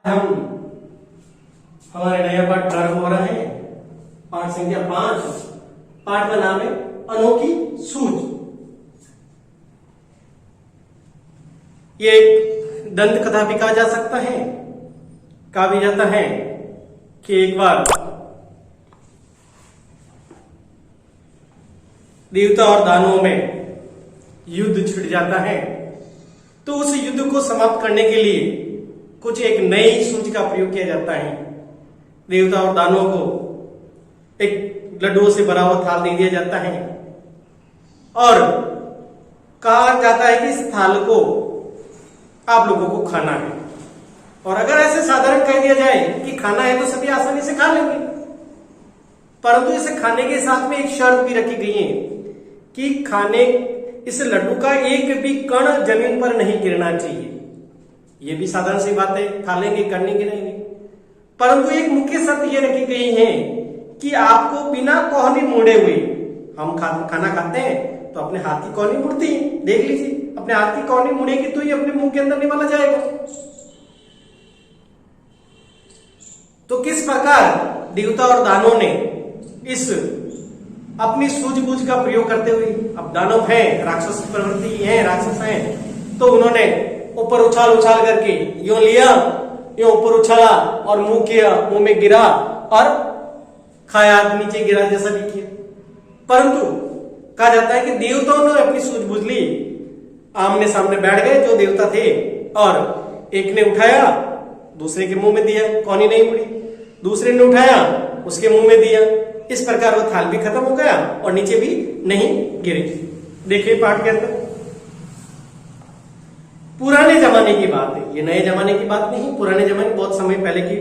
हम हमारे नया पाठ प्रारंभ हो रहा है। पाठ संख्या 5। पाठ का नाम है अनोखी सूझ। ये एक दंत कथा भी कहा जा सकता है। कहा भी जाता है कि एक बार देवता और दानवों में युद्ध छिड़ जाता है, तो उस युद्ध को समाप्त करने के लिए कुछ एक नई सूझ का प्रयोग किया जाता है। देवता और दानवों को एक लड्डुओं से भरा हुआ थाल दे दिया जाता है और कहा जाता है कि इस थाल को आप लोगों को खाना है। और अगर ऐसे साधारण कह दिया जाए कि खाना है तो सभी आसानी से खा लेंगे, परंतु इसे खाने के साथ में एक शर्त भी रखी गई है कि खाने इस लड्डू का एक भी कण जमीन पर नहीं गिरना चाहिए। ये भी साधारण सी बात है, खा लेंगे, करने की नहीं, परंतु एक मुख्य शर्त ये रखी गई है कि आपको बिना कोहनी मुड़े हुए, हम खाना खाते हैं तो अपने हाथ की कोहनी मुड़ती है, देख लीजिए, अपने हाथ की कोहनी मुड़ेगी तो ये अपने मुंह के अंदर निवाला जाएगा। तो किस प्रकार देवता और दानवों ने इस अपनी सूझबूझ का प्रयोग करते हुए, अब दानव हैं, राक्षस प्रवृत्ति हैं, राक्षस हैं, तो उन्होंने ऊपर उछाल उछाल करके यूं लिया, यूं ऊपर उछाला और मुंह किया, मुंह में गिरा और खाया, नीचे गिरा, जैसा भी किया। परंतु कहा जाता है कि देवताओं ने अपनी सूझबूझ ली, आमने सामने बैठ गए जो देवता थे और एक ने उठाया दूसरे के मुंह में दिया, कोहनी नहीं मुड़ी, दूसरे ने उठाया उसके मुंह में दिया। इस प्रकार वो थाल भी खत्म हो गया और नीचे भी नहीं गिरे। देखिए पाठ के अंदर पुराने जमाने की बात है, ये नए जमाने की बात नहीं, पुराने जमाने बहुत समय पहले की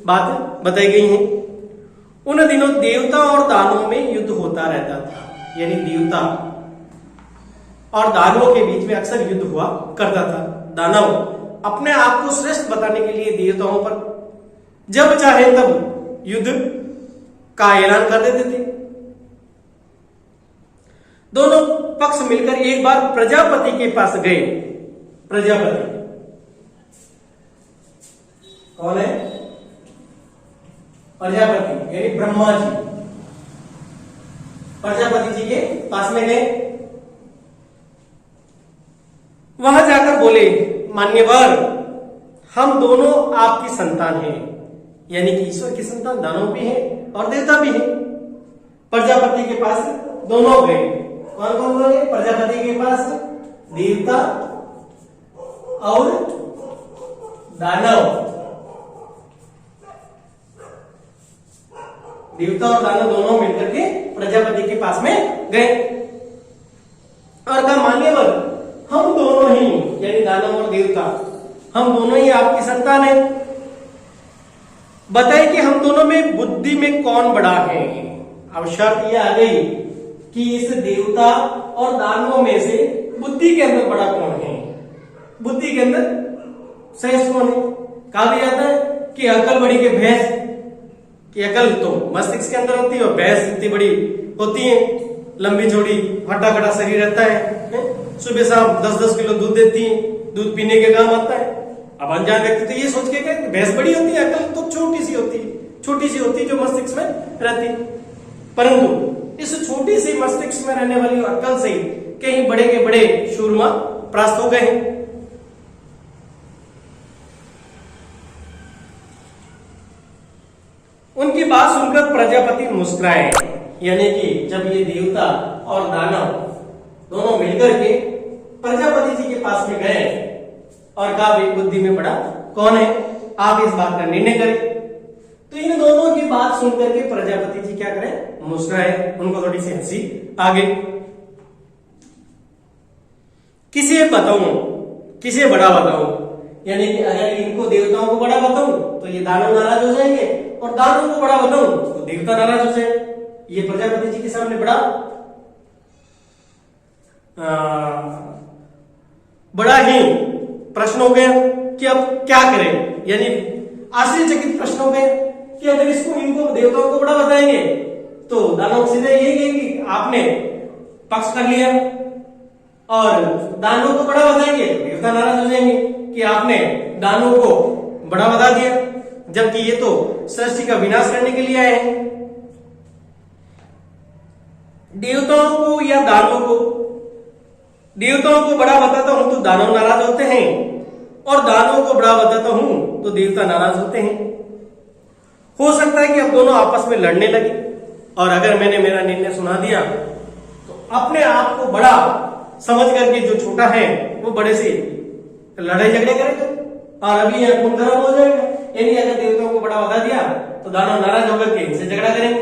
बात बताई गई है। उन दिनों देवता और दानवों में युद्ध होता रहता था, यानी देवता और दानवों के बीच में अक्सर युद्ध हुआ करता था। दानव अपने आप को श्रेष्ठ बताने के लिए देवताओं पर जब चाहे तब युद्ध का ऐलान कर देते थे। दोनों पक्ष मिलकर एक बार प्रजापति के पास गए। प्रजापति कौन है? प्रजापति यानी ब्रह्मा जी। प्रजापति जी के पास में गए, वहां जाकर बोले, मान्यवर, हम दोनों आपकी संतान हैं, यानी कि ईश्वर की संतान, दानव भी हैं और देवता भी हैं। प्रजापति के पास दोनों गए। कौन कौन गए? प्रजापति के पास देवता और दानव। देवता और दानव दोनों मिलकर के प्रजापति के पास में गए और कहा, मान्यवर, हम दोनों ही, यानी दानव और देवता, हम दोनों ही आपकी संतान हैं। बताइए कि हम दोनों में बुद्धि में कौन बड़ा है? अब शर्त यह आ गई कि इस देवता और दानवों में से बुद्धि के अंदर बड़ा कौन है, बुद्धि के अंदर श्रेष्ठ कौन है? कहा भी जाता है कि अकल बड़ी के भैंस की, अकल तो मस्तिष्क के अंदर होती है और भैंस इतनी बड़ी होती है, लंबी चौड़ी हट्टा कटा शरीर रहता है, सुबह शाम 10-10 किलो दूध देती है, दूध पीने के काम आता है। अब अनजान व्यक्ति तो ये सोच के कि भैंस बड़ी होती है, अकल तो छोटी सी होती है जो मस्तिष्क में रहती है। परंतु इस छोटी सी मस्तिष्क में रहने वाली अकल से कहीं बड़े के बड़े शूरमा प्राप्त हो गए हैं। उनकी बात सुनकर प्रजापति मुस्कुराए, यानी कि जब ये देवता और दानव दोनों मिलकर के प्रजापति जी के पास में गए और कहा, भाई बुद्धि में बड़ा कौन है, आप इस बात का निर्णय करें। तो इन दोनों की बात सुनकर के प्रजापति जी क्या करें? मुस्कुराए, उनको थोड़ी सी हंसी आ गई। किसे बताऊं, किसे बड़ा बताऊं, यानी कि अगर इनको देवताओं को बड़ा बताऊं तो ये दानव नाराज हो जाएंगे और दानव को बड़ा बताऊं तो देवता नाराज हो जाएंगे। ये प्रजापति जी के सामने बड़ा ही प्रश्न हो गया कि अब क्या करें, यानी आश्चर्यचकित प्रश्न हो गए कि अगर इनको देवताओं को बड़ा बताएंगे तो दानव सीधे यही कहेंगे आपने पक्ष कर लिया, और दानव को बड़ा बताएंगे तो देवता नाराज हो जाएंगे कि आपने दानव को बड़ा बता दिया, जबकि ये तो सृष्टि का विनाश करने के लिए आए हैं। देवताओं को या दानवों को, देवताओं को बड़ा बताता हूं तो दानव नाराज होते हैं, और दानवों को बड़ा बताता हूं तो देवता नाराज होते हैं। हो सकता है कि अब दोनों आपस में लड़ने लगे, और अगर मैंने मेरा निर्णय सुना दिया तो अपने आप को बड़ा समझ करके जो छोटा है वो बड़े से लड़ाई झगड़े करेगा, और अभी यह खून खराब हो जाएगा। यानी अगर देवताओं को बड़ा बता दिया तो दानव नाराज होकर के इनसे झगड़ा करेंगे,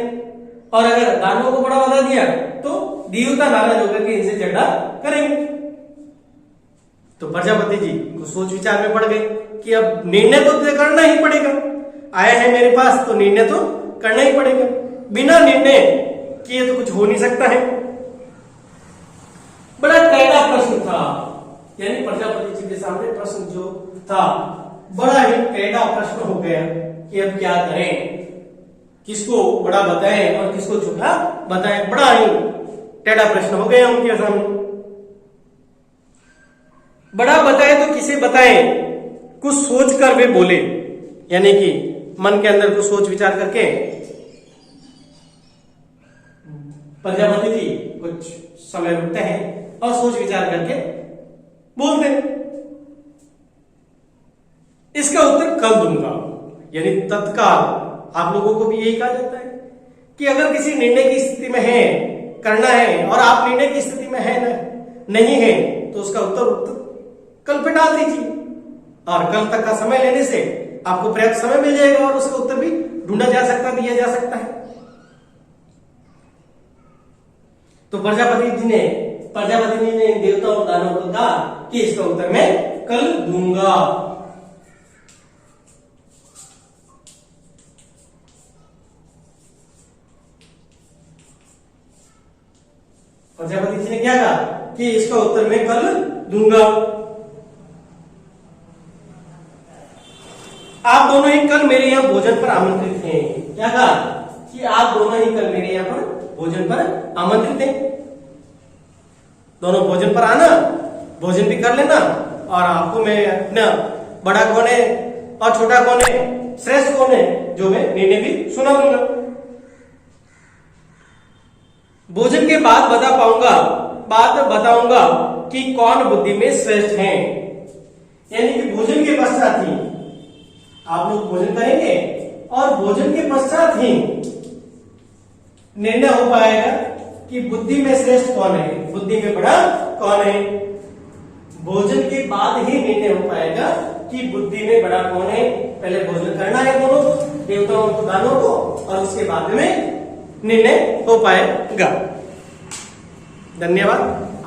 और अगर दानवों को बड़ा बता दिया तो देवता नाराज होकर के इनसे झगड़ा करेंगे। तो प्रजापति जी को सोच विचार में पड़ गए कि अब निर्णय तो करना ही पड़ेगा, आया है मेरे पास तो निर्णय तो करना ही पड़ेगा, बिना निर्णय किए तो कुछ हो नहीं सकता है। बड़ा टेढ़ा प्रश्न था, यानी प्रजापति जी के सामने प्रश्न जो था बड़ा ही टेढ़ा प्रश्न हो गया कि अब क्या करें, किसको बड़ा बताएं और किसको छोटा बताएं। बड़ा ही टेढ़ा प्रश्न हो गया उनके सामने। बड़ा बताए तो किसे बताएं, कुछ सोच कर वे बोले, यानी कि मन के अंदर कुछ सोच विचार करके प्रजापति जी कुछ समय रुकते हैं और सोच विचार करके बोलते हैं, इसका उत्तर कल दूंगा। यानी तत्काल आप लोगों को भी यही कहा जाता है कि अगर किसी निर्णय की स्थिति में है, करना है, और आप निर्णय की स्थिति में है नहीं है, तो उसका उत्तर कल पे डाल दीजिए, और कल तक का समय लेने से आपको पर्याप्त समय मिल जाएगा और उसका उत्तर भी ढूंढा जा सकता, दिया जा सकता है। तो प्रजापति जी ने देवताओं और दानवों को कहा कि इसका उत्तर मैं कल दूंगा। प्रजापति जी ने क्या कहा कि इसका उत्तर मैं कल दूंगा। आप दोनों ही कल मेरे यहाँ भोजन पर आमंत्रित हैं। क्या कहा कि आप दोनों ही कल मेरे यहाँ पर भोजन पर आमंत्रित हैं, दोनों भोजन पर आना, भोजन भी कर लेना, और आपको मैं अपना बड़ा कौन है और छोटा कौन है, श्रेष्ठ कौन है, जो मैं निर्णय भी सुना दूंगा। भोजन के बाद बताऊंगा कि कौन बुद्धि में श्रेष्ठ है। यानी कि भोजन के पश्चात ही आप लोग भोजन करेंगे, और भोजन के पश्चात ही निर्णय हो पाएगा कि बुद्धि में श्रेष्ठ कौन है, बुद्धि में बड़ा कौन है। भोजन के बाद ही निर्णय हो पाएगा कि बुद्धि में बड़ा कौन है। पहले भोजन करना है दोनों देवताओं को, दानवों को, और उसके बाद में निर्णय हो पाएगा। धन्यवाद।